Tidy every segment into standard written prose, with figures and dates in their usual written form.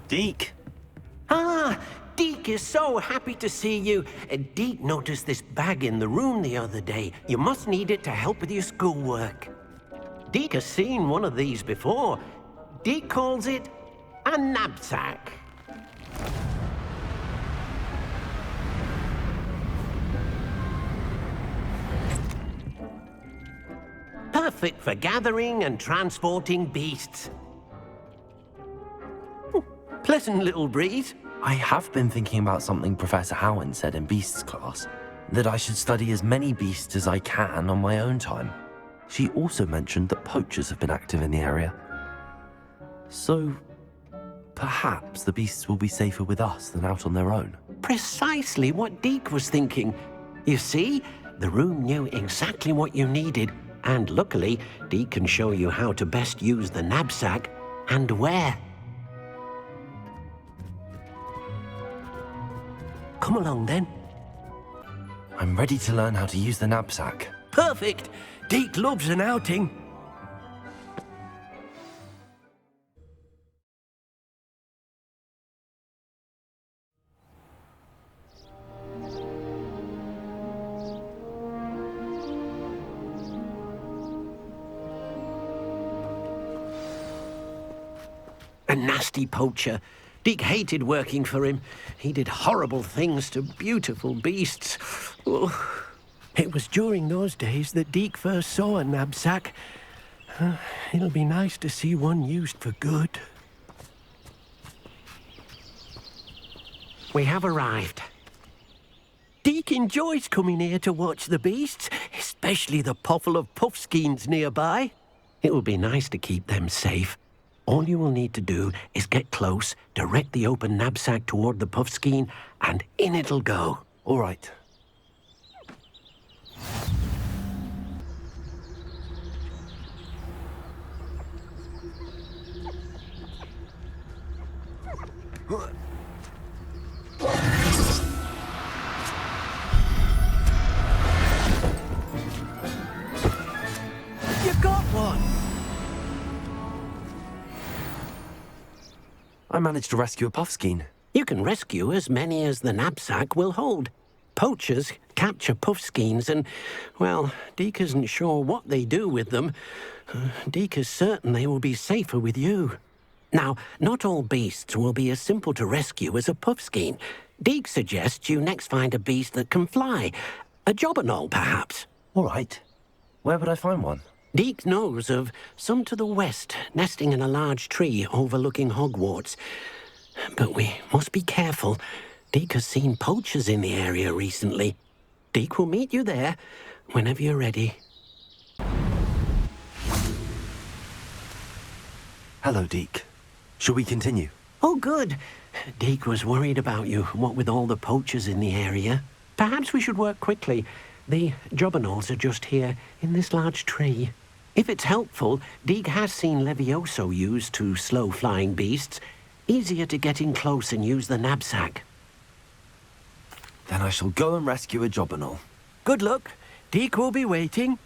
Deke! Ah, Deke is so happy to see you. Deke noticed this bag in the room the other day. You must need it to help with your schoolwork. Deke has seen one of these before. Deke calls it a knapsack. Perfect for gathering and transporting beasts. Pleasant little breeze. I have been thinking about something Professor Howin said in Beasts class, that I should study as many beasts as I can on my own time. She also mentioned that poachers have been active in the area. So, perhaps the beasts will be safer with us than out on their own. Precisely what Deke was thinking. You see, the room knew exactly what you needed, and luckily, Deke can show you how to best use the knapsack and where. Come along then. I'm ready to learn how to use the knapsack. Perfect! Deke loves an outing. A nasty poacher. Deke hated working for him. He did horrible things to beautiful beasts. Oh. It was during those days that Deke first saw a knapsack. It'll be nice to see one used for good. We have arrived. Deke enjoys coming here to watch the beasts, especially the potful of puffskeins nearby. It will be nice to keep them safe. All you will need to do is get close, direct the open knapsack toward the puffskein, and in it'll go. All right. You got one! I managed to rescue a puffskein. You can rescue as many as the knapsack will hold. Poachers capture puffskeins and, well, Deke isn't sure what they do with them. Deke is certain they will be safer with you. Now, not all beasts will be as simple to rescue as a puffskein. Deke suggests you next find a beast that can fly. A jobberknoll, perhaps. All right. Where would I find one? Deke knows of some to the west, nesting in a large tree overlooking Hogwarts. But we must be careful. Deke has seen poachers in the area recently. Deke will meet you there whenever you're ready. Hello, Deke. Shall we continue? Oh, good. Deke was worried about you, what with all the poachers in the area. Perhaps we should work quickly. The jobberknolls are just here, in this large tree. If it's helpful, Deke has seen Levioso used to slow flying beasts. Easier to get in close and use the knapsack. Then I shall go and rescue a jobberknoll. Good luck. Deke will be waiting.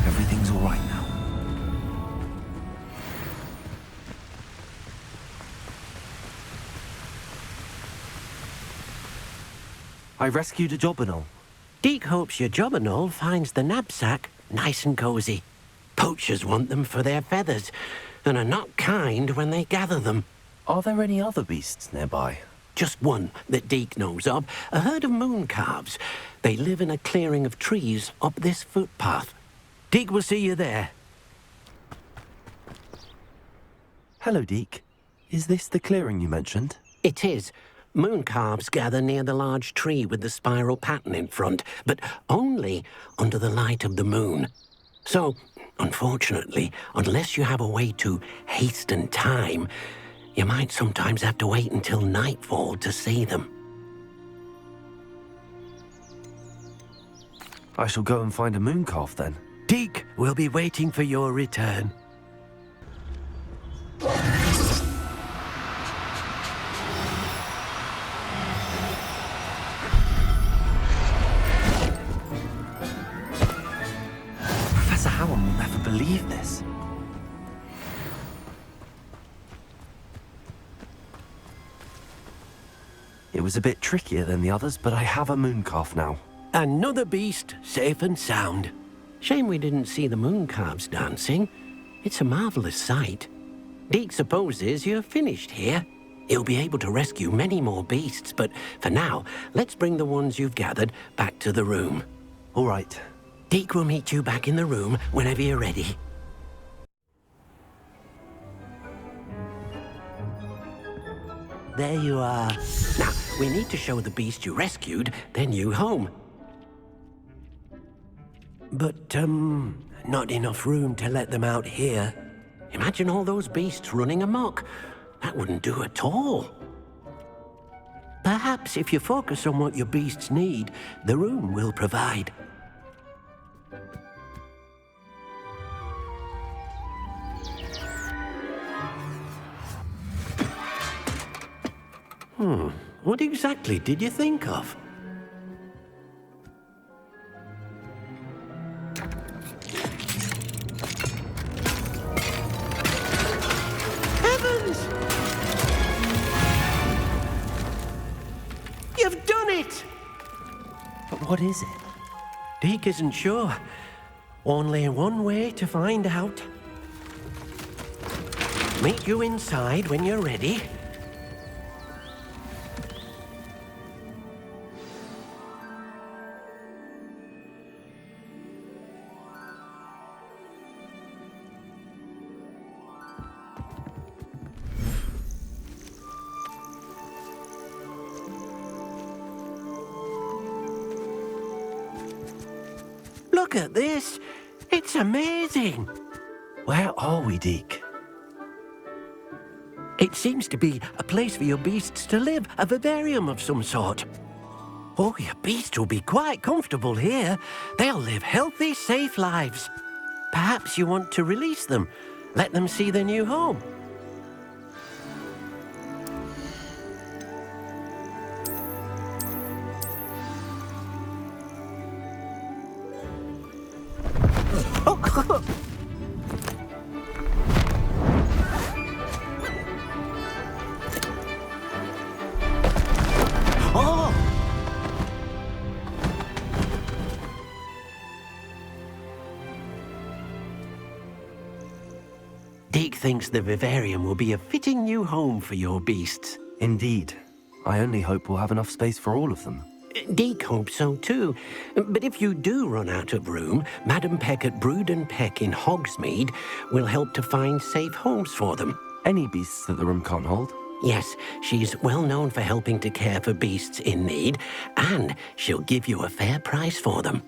Everything's all right now. I rescued a jobberknoll. Deke hopes your jobberknoll finds the knapsack nice and cozy. Poachers want them for their feathers and are not kind when they gather them. Are there any other beasts nearby? Just one that Deke knows of, a herd of moon calves. They live in a clearing of trees up this footpath. Deke will see you there. Hello, Deke. Is this the clearing you mentioned? It is. Moon calves gather near the large tree with the spiral pattern in front, but only under the light of the moon. So, unfortunately, unless you have a way to hasten time, you might sometimes have to wait until nightfall to see them. I shall go and find a moon calf then. Deke will be waiting for your return. It was a bit trickier than the others, but I have a moon calf now. Another beast, safe and sound. Shame we didn't see the moon calves dancing. It's a marvelous sight. Deke supposes you're finished here. He'll be able to rescue many more beasts, but for now, let's bring the ones you've gathered back to the room. All right. Deke will meet you back in the room whenever you're ready. There you are. Now, we need to show the beast you rescued their new home. But, not enough room to let them out here. Imagine all those beasts running amok. That wouldn't do at all. Perhaps if you focus on what your beasts need, the room will provide. What exactly did you think of? Heavens! You've done it! But what is it? Deke isn't sure. Only one way to find out. Meet you inside when you're ready. Look at this. It's amazing. Where are we, Deke? It seems to be a place for your beasts to live, a vivarium of some sort. Oh, your beasts will be quite comfortable here. They'll live healthy, safe lives. Perhaps you want to release them, let them see their new home. Deke thinks the vivarium will be a fitting new home for your beasts. Indeed. I only hope we'll have enough space for all of them. Deke hopes so too. But if you do run out of room, Madam Peck at Brood and Peck in Hogsmeade will help to find safe homes for them. Any beasts that the room can't hold? Yes, she's well known for helping to care for beasts in need, and she'll give you a fair price for them.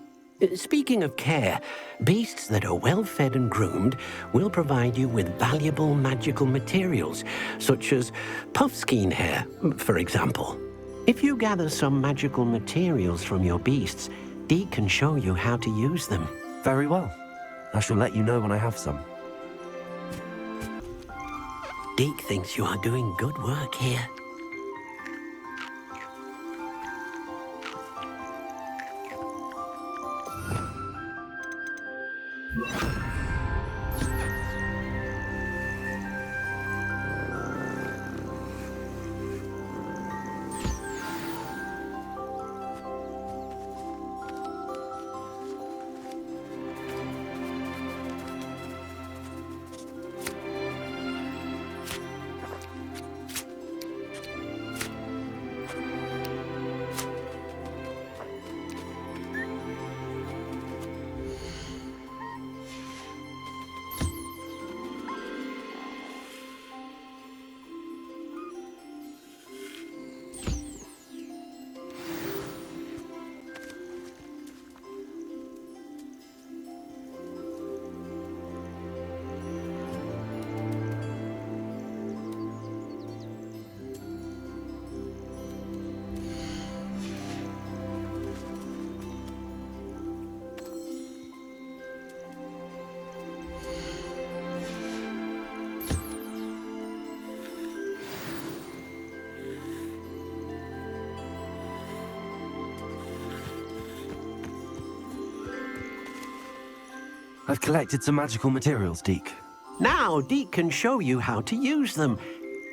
Speaking of care, beasts that are well fed and groomed will provide you with valuable magical materials, such as puffskein hair, for example. If you gather some magical materials from your beasts, Deke can show you how to use them. Very well. I shall let you know when I have some. Deke thinks you are doing good work here. I've collected some magical materials, Deke. Now Deke can show you how to use them.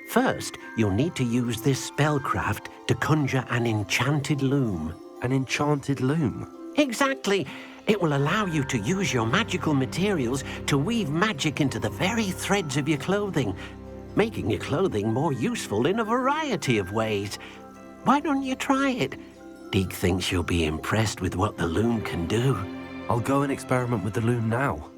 First, you'll need to use this spellcraft to conjure an enchanted loom. An enchanted loom? Exactly. It will allow you to use your magical materials to weave magic into the very threads of your clothing, making your clothing more useful in a variety of ways. Why don't you try it? Deke thinks you'll be impressed with what the loom can do. I'll go and experiment with the loom now.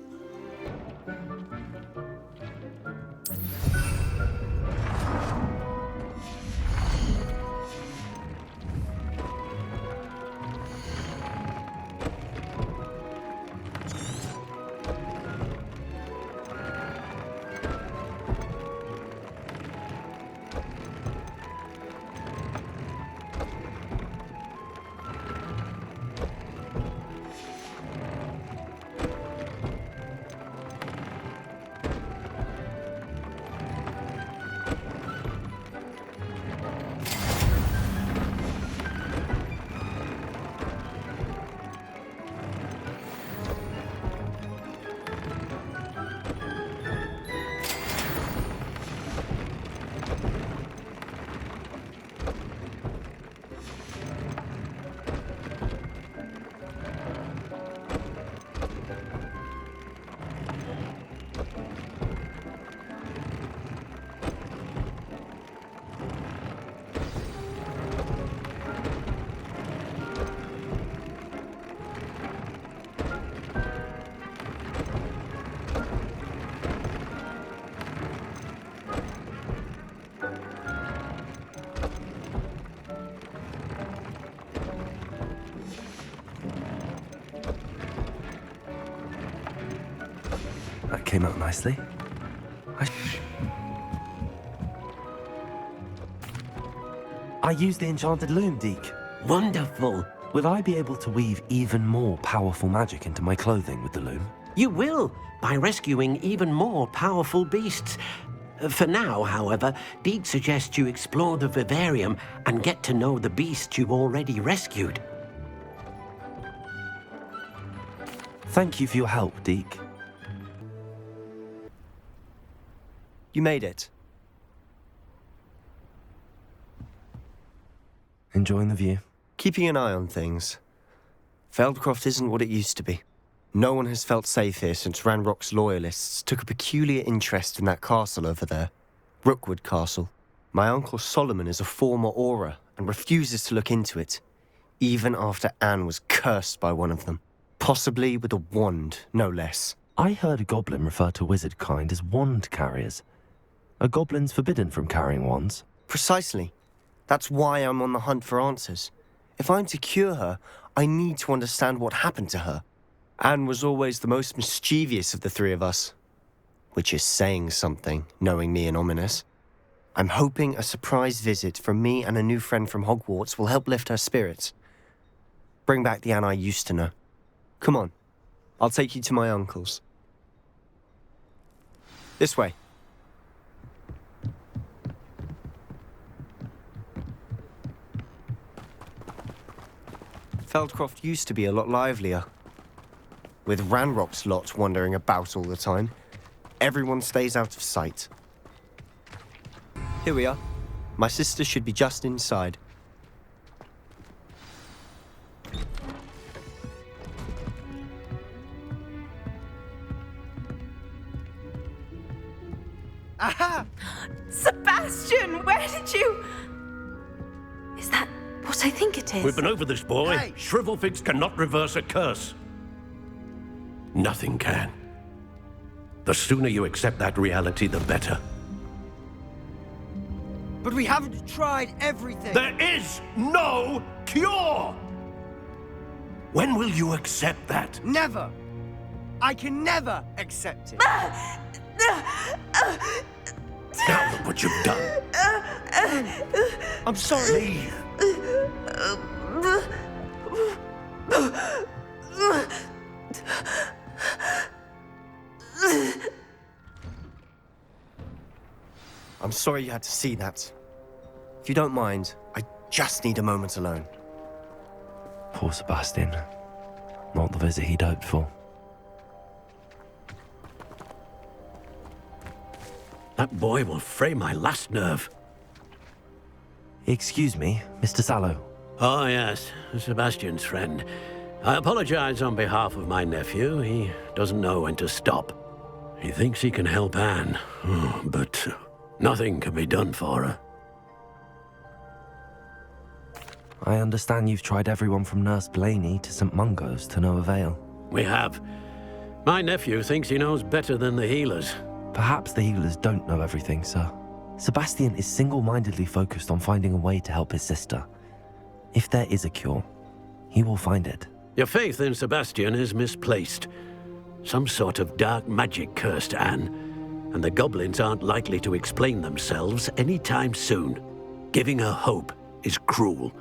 That came out nicely. I used the enchanted loom, Deke. Wonderful. Will I be able to weave even more powerful magic into my clothing with the loom? You will, by rescuing even more powerful beasts. For now, however, Deke suggests you explore the vivarium and get to know the beasts you've already rescued. Thank you for your help, Deke. You made it. Enjoying the view? Keeping an eye on things. Feldcroft isn't what it used to be. No one has felt safe here since Ranrock's loyalists took a peculiar interest in that castle over there. Rookwood Castle. My uncle Solomon is a former Auror and refuses to look into it, even after Anne was cursed by one of them. Possibly with a wand, no less. I heard a goblin refer to wizard kind as wand carriers. Are goblins forbidden from carrying wands? Precisely. That's why I'm on the hunt for answers. If I'm to cure her, I need to understand what happened to her. Anne was always the most mischievous of the three of us. Which is saying something, knowing me and Ominous. I'm hoping a surprise visit from me and a new friend from Hogwarts will help lift her spirits. Bring back the Anne I used to know. Come on, I'll take you to my uncle's. This way. Feldcroft used to be a lot livelier. With Ranrock's lot wandering about all the time, everyone stays out of sight. Here we are. My sister should be just inside. Aha! Sebastian, where did you... Is that what I think it is? We've been over this, boy. Hey! Shrivelfigs cannot reverse a curse. Nothing can. The sooner you accept that reality, the better. But we haven't tried everything. There is no cure! When will you accept that? Never. I can never accept it. Now look what you've done. I'm sorry. Leave. I'm sorry you had to see that. If you don't mind, I just need a moment alone. Poor Sebastian. Not the visit he'd hoped for. That boy will fray my last nerve. Excuse me, Mr. Sallow. Oh, yes, Sebastian's friend. I apologize on behalf of my nephew. He doesn't know when to stop. He thinks he can help Anne, but nothing can be done for her. I understand you've tried everyone from Nurse Blaney to St. Mungo's to no avail. We have. My nephew thinks he knows better than the healers. Perhaps the healers don't know everything, sir. Sebastian is single-mindedly focused on finding a way to help his sister. If there is a cure, he will find it. Your faith in Sebastian is misplaced. Some sort of dark magic cursed Anne, and the goblins aren't likely to explain themselves anytime soon. Giving her hope is cruel.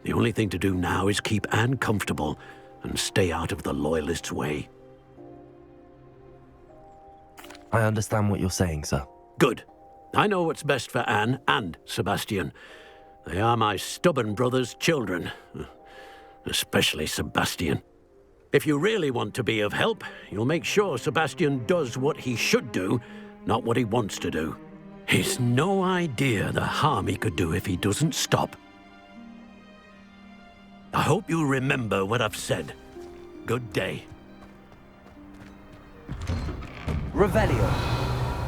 The only thing to do now is keep Anne comfortable and stay out of the Loyalists' way. I understand what you're saying, sir. Good. I know what's best for Anne and Sebastian. They are my stubborn brother's children. Especially Sebastian. If you really want to be of help, you'll make sure Sebastian does what he should do, not what he wants to do. He's no idea the harm he could do if he doesn't stop. I hope you remember what I've said. Good day. Revelio.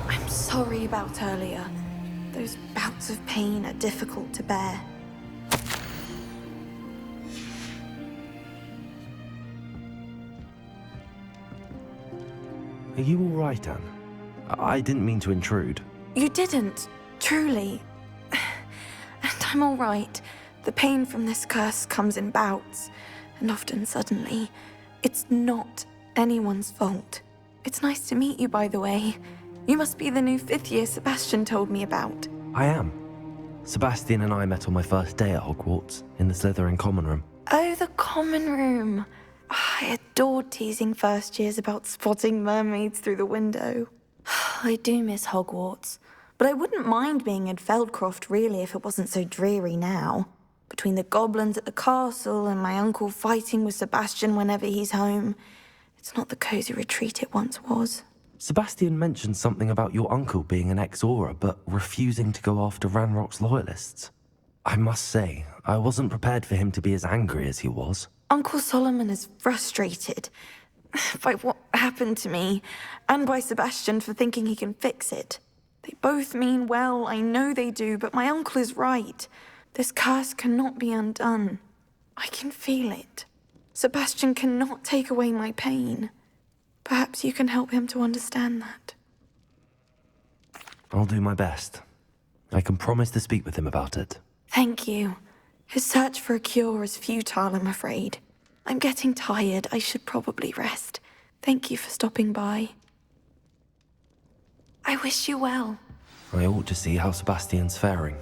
I'm sorry about earlier. Those bouts of pain are difficult to bear. Are you all right, Anne? I didn't mean to intrude. You didn't, truly. And I'm all right. The pain from this curse comes in bouts, and often suddenly. It's not anyone's fault. It's nice to meet you, by the way. You must be the new 5th year Sebastian told me about. I am. Sebastian and I met on my first day at Hogwarts, in the Slytherin common room. Oh, the common room. I adored teasing first years about spotting mermaids through the window. I do miss Hogwarts, but I wouldn't mind being in Feldcroft really if it wasn't so dreary now. Between the goblins at the castle and my uncle fighting with Sebastian whenever he's home, it's not the cozy retreat it once was. Sebastian mentioned something about your uncle being an ex-Auror, but refusing to go after Ranrock's loyalists. I must say, I wasn't prepared for him to be as angry as he was. Uncle Solomon is frustrated by what happened to me, and by Sebastian for thinking he can fix it. They both mean well, I know they do, but my uncle is right. This curse cannot be undone. I can feel it. Sebastian cannot take away my pain. Perhaps you can help him to understand that. I'll do my best. I can promise to speak with him about it. Thank you. His search for a cure is futile, I'm afraid. I'm getting tired. I should probably rest. Thank you for stopping by. I wish you well. I ought to see how Sebastian's faring.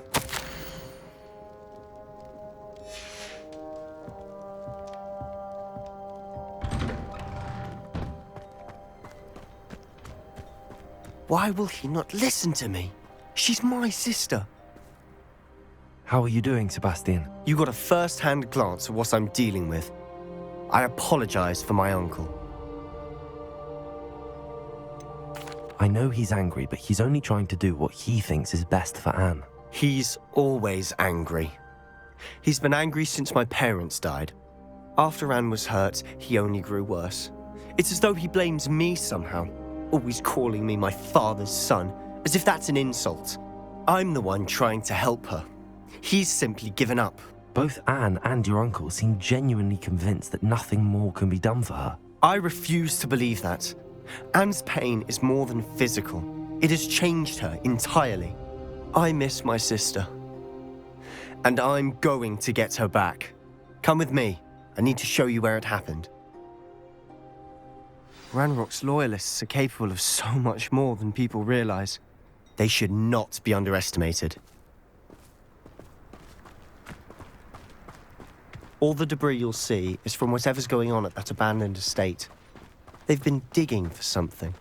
Why will he not listen to me? She's my sister. How are you doing, Sebastian? You got a first-hand glance at what I'm dealing with. I apologize for my uncle. I know he's angry, but he's only trying to do what he thinks is best for Anne. He's always angry. He's been angry since my parents died. After Anne was hurt, he only grew worse. It's as though he blames me somehow, always calling me my father's son, as if that's an insult. I'm the one trying to help her. He's simply given up. Both Anne and your uncle seem genuinely convinced that nothing more can be done for her. I refuse to believe that. Anne's pain is more than physical. It has changed her entirely. I miss my sister. And I'm going to get her back. Come with me. I need to show you where it happened. Ranrock's loyalists are capable of so much more than people realize. They should not be underestimated. All the debris you'll see is from whatever's going on at that abandoned estate. They've been digging for something.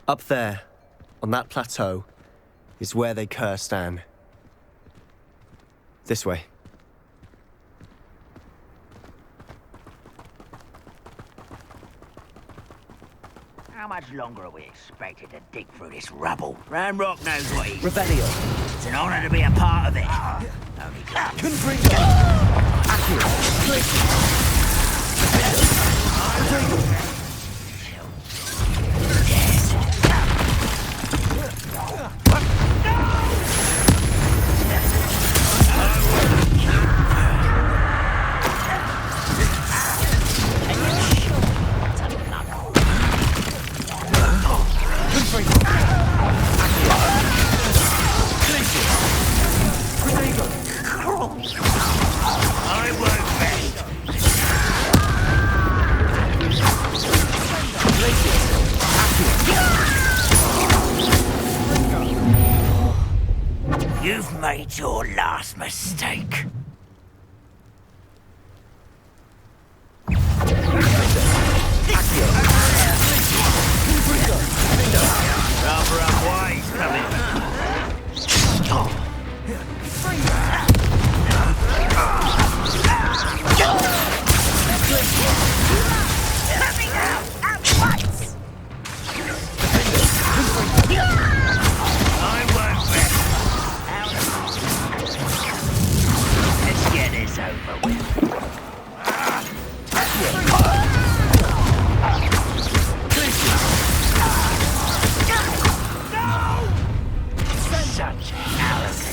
Up there, on that plateau, is where they cursed Anne. This way. How much longer are we expected to dig through this rubble? Ranrock knows what he's... Revelio. It's an honor to be a part of it. Only You've made your last mistake. Rather unwise coming. Coming out at once. I won't rest. Let's get this over with. Such arrogance.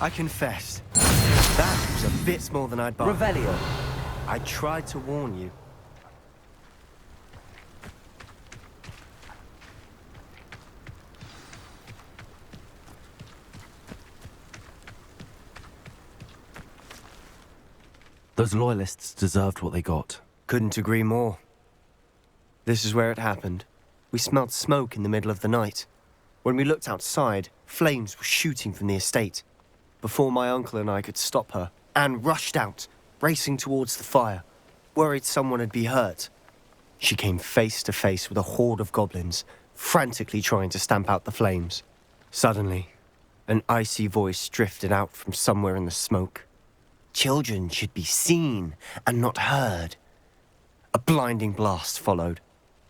I confess, that was a bit more than I'd bargained. Revelio. I tried to warn you. Those loyalists deserved what they got. Couldn't agree more. This is where it happened. We smelled smoke in the middle of the night. When we looked outside, flames were shooting from the estate. Before my uncle and I could stop her, Anne rushed out, racing towards the fire, worried someone had been hurt. She came face to face with a horde of goblins, frantically trying to stamp out the flames. Suddenly, an icy voice drifted out from somewhere in the smoke. Children should be seen and not heard. A blinding blast followed.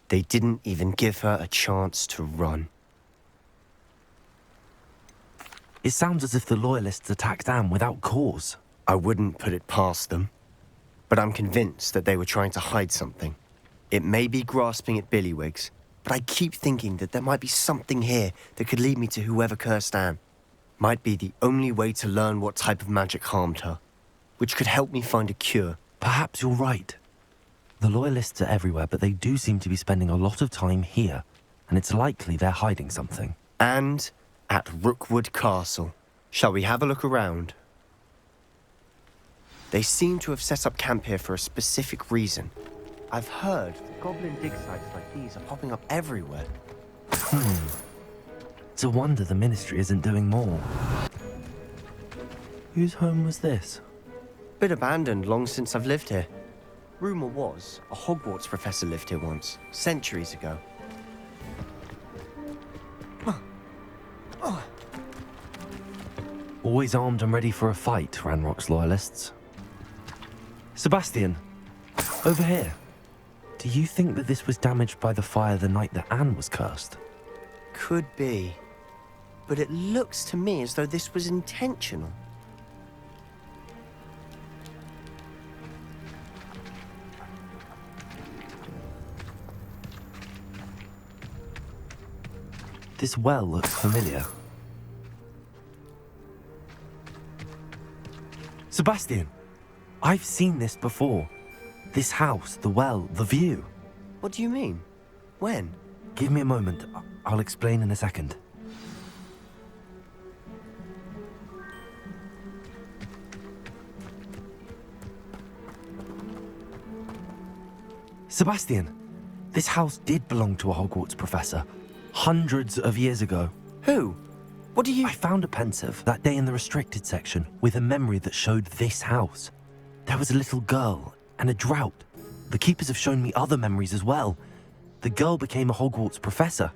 They didn't even give her a chance to run. It sounds as if the loyalists attacked Anne without cause. I wouldn't put it past them, but I'm convinced that they were trying to hide something. It may be grasping at Billywigs, but I keep thinking that there might be something here that could lead me to whoever cursed Anne. Might be the only way to learn what type of magic harmed her, which could help me find a cure. Perhaps you're right. The loyalists are everywhere, but they do seem to be spending a lot of time here, and it's likely they're hiding something. And at Rookwood Castle. Shall we have a look around? They seem to have set up camp here for a specific reason. I've heard that goblin dig sites like these are popping up everywhere. It's a wonder the Ministry isn't doing more. Whose home was this? Bit abandoned long since I've lived here. Rumour was, a Hogwarts professor lived here once, centuries ago. Always armed and ready for a fight, Ranrock's loyalists. Sebastian, over here. Do you think that this was damaged by the fire the night that Anne was cursed? Could be. But it looks to me as though this was intentional. This well looks familiar. Sebastian, I've seen this before. This house, the well, the view. What do you mean? When? Give me a moment. I'll explain in a second. Sebastian, this house did belong to a Hogwarts professor. Hundreds of years ago. Who? What do you... I found a pensive that day in the restricted section with a memory that showed this house. There was a little girl and a drought. The keepers have shown me other memories as well. The girl became a Hogwarts professor.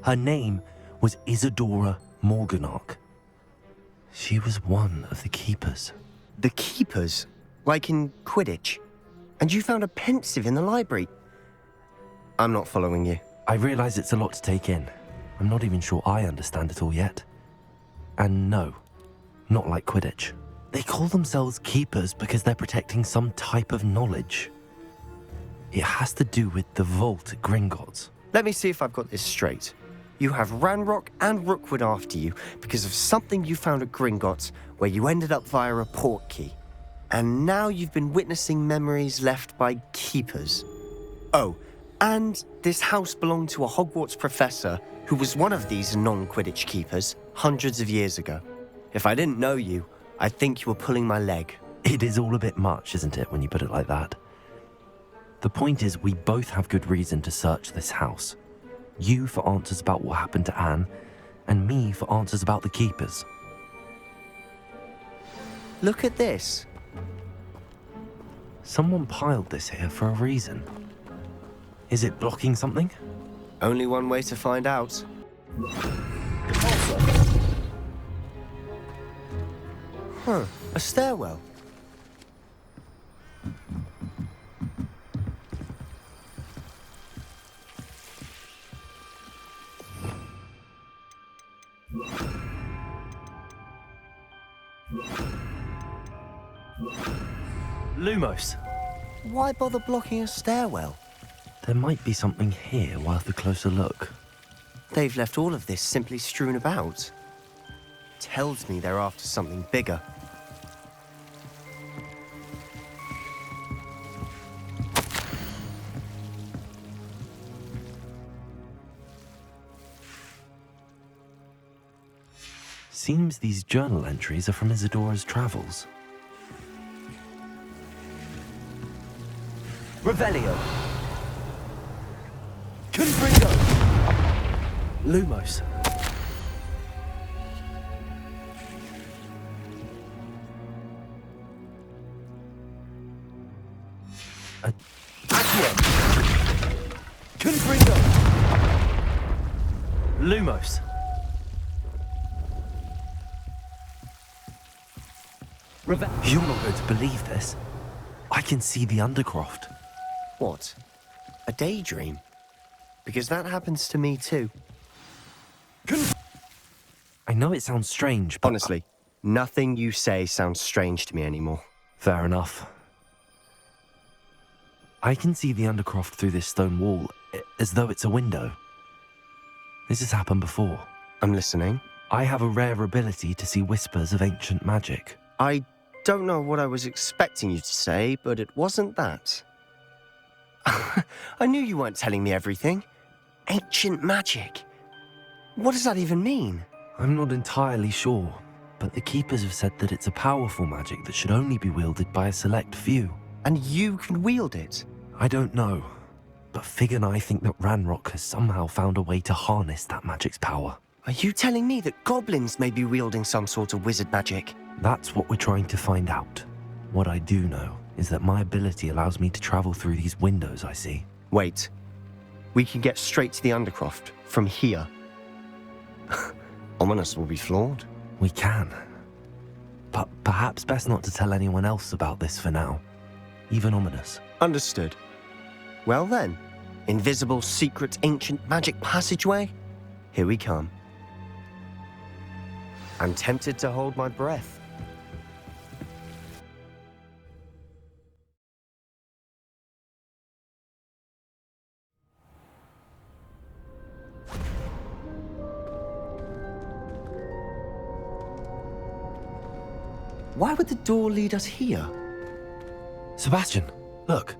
Her name was Isadora Morganach. She was one of the keepers. The keepers? Like in Quidditch? And you found a pensive in the library? I'm not following you. I realize it's a lot to take in. I'm not even sure I understand it all yet. And no, not like Quidditch. They call themselves keepers because they're protecting some type of knowledge. It has to do with the vault at Gringotts. Let me see if I've got this straight. You have Ranrock and Rookwood after you because of something you found at Gringotts where you ended up via a portkey. And now you've been witnessing memories left by keepers. Oh, and this house belonged to a Hogwarts professor who was one of these non-Quidditch keepers hundreds of years ago. If I didn't know you, I'd think you were pulling my leg. It is all a bit much, isn't it, when you put it like that? The point is, we both have good reason to search this house. You for answers about what happened to Anne, and me for answers about the keepers. Look at this. Someone piled this here for a reason. Is it blocking something? Only one way to find out. Huh, a stairwell. Lumos. Why bother blocking a stairwell? There might be something here worth a closer look. They've left all of this simply strewn about. Tells me they're after something bigger. Seems these journal entries are from Isadora's travels. Revelio. Confringo. Lumos. Accio. Confringo. Lumos. You're not going to believe this. I can see the Undercroft. What? A daydream? Because that happens to me too. I know it sounds strange, but... Honestly, nothing you say sounds strange to me anymore. Fair enough. I can see the Undercroft through this stone wall, as though it's a window. This has happened before. I'm listening. I have a rare ability to see whispers of ancient magic. I don't know what I was expecting you to say, but it wasn't that. I knew you weren't telling me everything. Ancient magic. What does that even mean? I'm not entirely sure, but the Keepers have said that it's a powerful magic that should only be wielded by a select few. And you can wield it? I don't know, but Fig and I think that Ranrock has somehow found a way to harness that magic's power. Are you telling me that goblins may be wielding some sort of wizard magic? That's what we're trying to find out. What I do know is that my ability allows me to travel through these windows I see. Wait. We can get straight to the Undercroft from here. Ominous will be flawed. We can. But perhaps best not to tell anyone else about this for now. Even Ominous. Understood. Well then, invisible, secret, ancient magic passageway? Here we come. I'm tempted to hold my breath. Why would the door lead us here? Sebastian, look.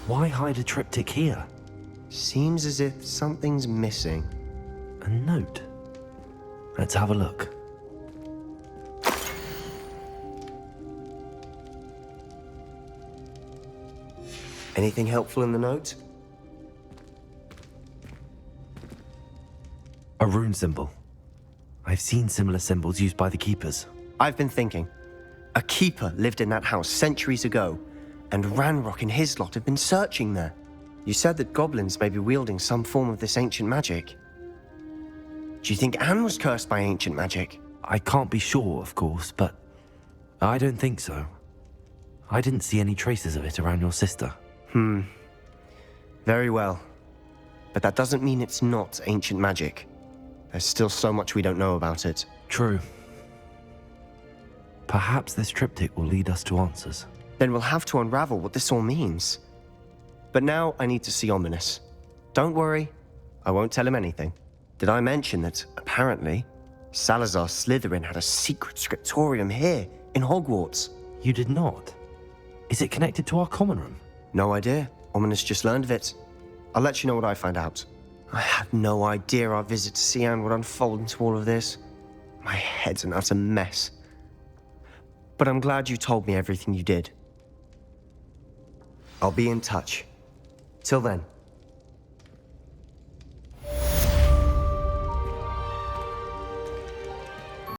Why hide a triptych here? Seems as if something's missing. A note. Let's have a look. Anything helpful in the note? A rune symbol. I've seen similar symbols used by the keepers. I've been thinking. A keeper lived in that house centuries ago, and Ranrock and his lot have been searching there. You said that goblins may be wielding some form of this ancient magic. Do you think Anne was cursed by ancient magic? I can't be sure, of course, but I don't think so. I didn't see any traces of it around your sister. Very well. But that doesn't mean it's not ancient magic. There's still so much we don't know about it. True. Perhaps this triptych will lead us to answers. Then we'll have to unravel what this all means. But now I need to see Ominous. Don't worry, I won't tell him anything. Did I mention that, apparently, Salazar Slytherin had a secret scriptorium here, in Hogwarts? You did not? Is it connected to our common room? No idea. Ominous just learned of it. I'll let you know what I find out. I had no idea our visit to Cian would unfold into all of this. My head's an utter mess. But I'm glad you told me everything you did. I'll be in touch. Till then.